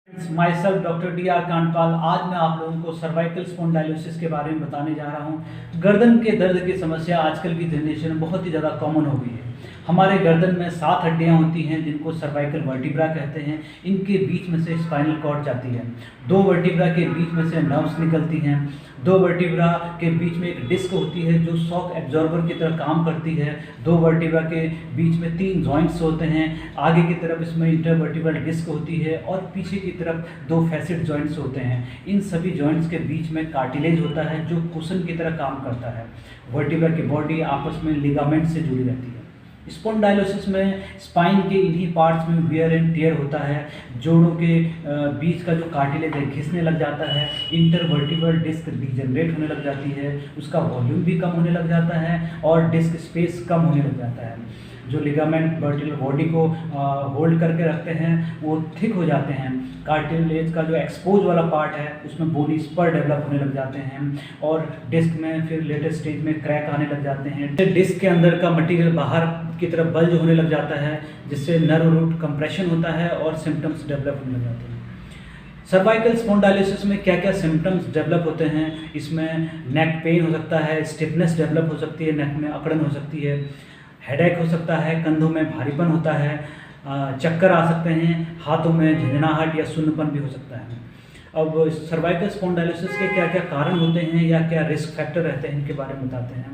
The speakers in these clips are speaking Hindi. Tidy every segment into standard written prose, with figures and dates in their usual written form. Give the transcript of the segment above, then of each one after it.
My self doctor D R Kandpal. आज मैं आप लोगों को सर्वाइकल स्पॉन्डाइलोसिस के बारे में बताने जा रहा हूँ। गर्दन के दर्द की समस्या आजकल की जनरेशन में बहुत ही ज़्यादा कॉमन हो गई है। हमारे गर्दन में 7 हड्डियाँ होती हैं जिनको सर्वाइकल वर्टिब्रा कहते हैं। इनके बीच में से स्पाइनल कॉर्ड जाती है। 2 वर्टिब्रा के बीच में से नर्व्स निकलती हैं। 2 वर्टिब्रा के बीच में एक डिस्क होती है जो शॉक एब्जॉर्बर की तरह काम करती है। 2 वर्टिब्रा के बीच में 3 जॉइंट्स होते हैं। आगे की तरफ इसमें इंटरवर्टिब्रल डिस्क होती है और पीछे की तरफ 2 फैसेट जॉइंट्स होते हैं। इन सभी जॉइंट्स के बीच में कार्टिलेज होता है जो कुशन की तरह काम करता है। वर्टिब्रा की बॉडी आपस में लिगामेंट से जुड़ी रहती है। स्पॉन्डाइलोसिस में स्पाइन के इन्हीं पार्ट्स में वियर एंड टियर होता है। जोड़ों के बीच का जो कार्टिलेज है घिसने लग जाता है। इंटरवर्टिब्रल डिस्क डिजनरेट होने लग जाती है। उसका वॉल्यूम भी कम होने लग जाता है और डिस्क स्पेस कम होने लग जाता है। जो लिगामेंट वर्टिब्रल बॉडी को होल्ड करके रखते हैं वो थिक हो जाते हैं। कार्टिलेज का जो एक्सपोज वाला पार्ट है उसमें बोनी स्पर डेवलप होने लग जाते हैं और डिस्क में फिर लेटेस्ट स्टेज में क्रैक आने लग जाते हैं। डिस्क के अंदर का मटेरियल बाहर की तरफ बल्ज होने लग जाता है जिससे नर्व रूट कंप्रेशन होता है और सिम्टम्स डेवलप होने लग जाते हैं। सर्वाइकल स्पॉन्डाइलोसिस में क्या क्या सिम्टम्स डेवलप होते हैं? इसमें नेक पेन हो सकता है, स्टिफनेस डेवलप हो सकती है, नेक में अकड़न हो सकती है, हेडेक हो सकता है, कंधों में भारीपन होता है, चक्कर आ सकते हैं, हाथों में झंझनाहट या सुन्नपन भी हो सकता है। अब सर्वाइकल स्पॉन्डाइलोसिस के क्या क्या कारण होते हैं या क्या रिस्क फैक्टर रहते हैं इनके बारे में बताते हैं।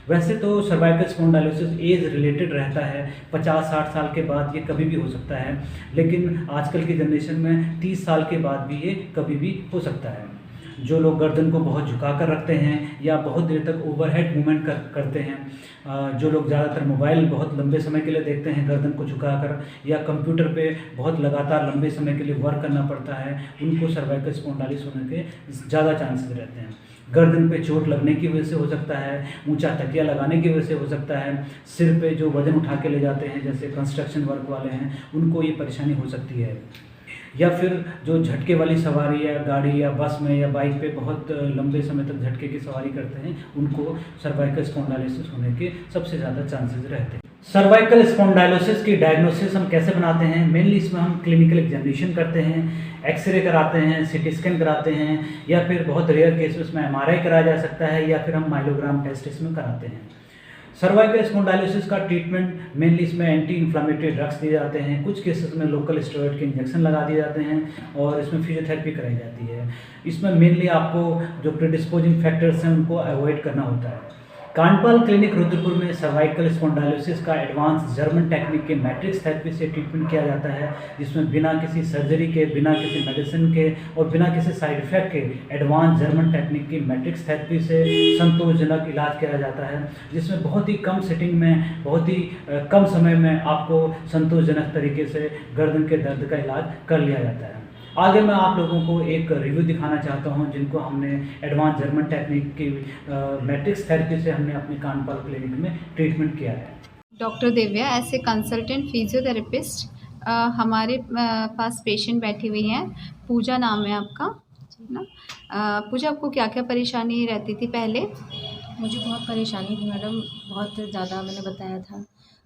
वैसे तो सर्वाइकल स्पॉन्डाइलोसिस एज रिलेटेड रहता है। 50-60 साल के बाद ये कभी भी हो सकता है, लेकिन आजकल की जनरेशन में 30 साल के बाद भी ये कभी भी हो सकता है। जो लोग गर्दन को बहुत झुका कर रखते हैं या बहुत देर तक ओवरहेड मूवमेंट करते हैं, जो लोग ज़्यादातर मोबाइल बहुत लंबे समय के लिए देखते हैं गर्दन को झुकाकर, या कंप्यूटर पे बहुत लगातार लंबे समय के लिए वर्क करना पड़ता है, उनको सर्वाइकल स्पॉन्डाइलिस होने के ज़्यादा चांसेस रहते हैं। गर्दन पे चोट लगने की वजह से हो सकता है, ऊंचा तकिया लगाने की वजह से हो सकता है, सिर पे जो वज़न उठा के ले जाते हैं जैसे कंस्ट्रक्शन वर्क वाले हैं उनको ये परेशानी हो सकती है, या फिर जो झटके वाली सवारी या गाड़ी या बस में या बाइक पे बहुत लंबे समय तक झटके की सवारी करते हैं उनको सर्वाइकल स्पॉन्डाइलोसिस होने के सबसे ज़्यादा चांसेस रहते हैं। सर्वाइकल स्पॉन्डाइलोसिस की डायग्नोसिस हम कैसे बनाते हैं? मेनली इसमें हम क्लिनिकल एग्जामिनेशन करते हैं, एक्सरे कराते हैं, सीटी स्कैन कराते हैं, या फिर बहुत रेयर केसेस में एमआरआई कराया जा सकता है, या फिर हम माइलोग्राम टेस्ट इसमें कराते हैं। सर्वाइकल स्पॉन्डाइलोसिस का ट्रीटमेंट मेनली इसमें एंटी इन्फ्लामेटरी ड्रग्स दिए जाते हैं, कुछ केसेस में लोकल स्टेरॉइड के इंजेक्शन लगा दिए जाते हैं और इसमें फिजियोथेरेपी कराई जाती है। इसमें मेनली आपको जो प्रीडिस्पोजिंग फैक्टर्स हैं उनको अवॉइड करना होता है। कांडपाल क्लिनिक रुद्रपुर में सर्वाइकल स्पॉन्डाइलोसिस का एडवांस जर्मन टेक्निक के मैट्रिक्स थेरेपी से ट्रीटमेंट किया जाता है, जिसमें बिना किसी सर्जरी के, बिना किसी मेडिसिन के और बिना किसी साइड इफेक्ट के एडवांस जर्मन टेक्निक की मैट्रिक्स थेरेपी से संतोषजनक इलाज किया जाता है, जिसमें बहुत ही कम सेटिंग में, बहुत ही कम समय में आपको संतोषजनक तरीके से गर्दन के दर्द का इलाज कर लिया जाता है। आगे मैं आप लोगों को एक रिव्यू दिखाना चाहता हूं जिनको हमने एडवांस जर्मन टेक्निक की मैट्रिक्स थेरेपी से हमने अपने कांडपाल क्लिनिक में ट्रीटमेंट किया है। Doctor Divya as a consultant physiotherapist, हमारे पास पेशेंट बैठी हुई हैं। पूजा नाम है आपका, है ना? पूजा, आपको क्या क्या परेशानी रहती थी पहले? मुझे बहुत परेशानी थी मैडम, बहुत ज़्यादा। मैंने बताया था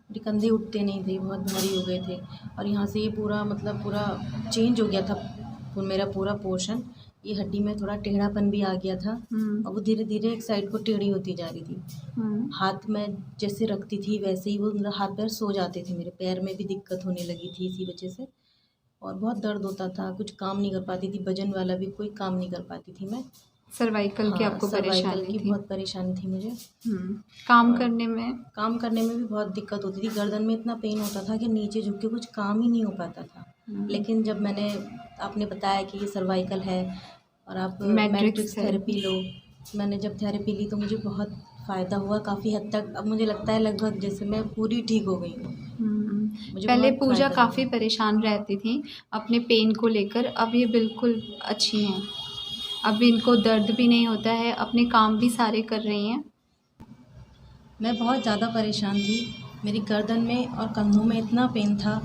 मेरे कंधे उठते नहीं थे, बहुत भारी हो गए थे और यहाँ से ये पूरा पूरा चेंज हो गया था मेरा पूरा पोर्शन। ये हड्डी में थोड़ा टेढ़ापन भी आ गया था और वो धीरे धीरे एक साइड को टेढ़ी होती जा रही थी। हाथ में जैसे रखती थी वैसे ही वो मतलब हाथ पैर सो जाते थे। मेरे पैर में भी दिक्कत होने लगी थी इसी वजह से, और बहुत दर्द होता था, कुछ काम नहीं कर पाती थी, वजन वाला भी कोई काम नहीं कर पाती थी मैं। सर्वाइकल की आपको सर्वाइकल परेशानी की थी? बहुत परेशानी थी मुझे। काम और करने में भी बहुत दिक्कत होती थी। गर्दन में इतना पेन होता था कि नीचे झुक के कुछ काम ही नहीं हो पाता था। लेकिन जब आपने बताया कि ये सर्वाइकल है और आप मैट्रिक्स थेरेपी लो, मैंने जब थेरेपी ली तो मुझे बहुत फ़ायदा हुआ काफ़ी हद तक। अब मुझे लगता है लगभग जैसे मैं पूरी ठीक हो गई हूँ। पहले पूजा काफ़ी परेशान रहती थी अपने पेन को लेकर, अब ये बिल्कुल अच्छी हैं। अब इनको दर्द भी नहीं होता है, अपने काम भी सारे कर रही हैं। मैं बहुत ज़्यादा परेशान थी, मेरी गर्दन में और कंधों में इतना पेन था।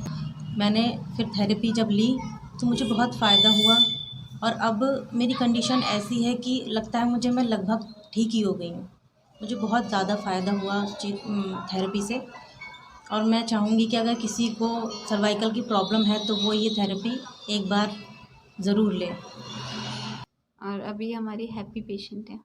मैंने फिर थेरेपी जब ली तो मुझे बहुत फ़ायदा हुआ और अब मेरी कंडीशन ऐसी है कि लगता है मुझे मैं लगभग ठीक ही हो गई हूँ। मुझे बहुत ज़्यादा फ़ायदा हुआ थेरेपी से, और मैं चाहूँगी कि अगर किसी को सर्वाइकल की प्रॉब्लम है तो वो ये थेरेपी एक बार ज़रूर लें। और अभी हमारी हैप्पी पेशेंट है।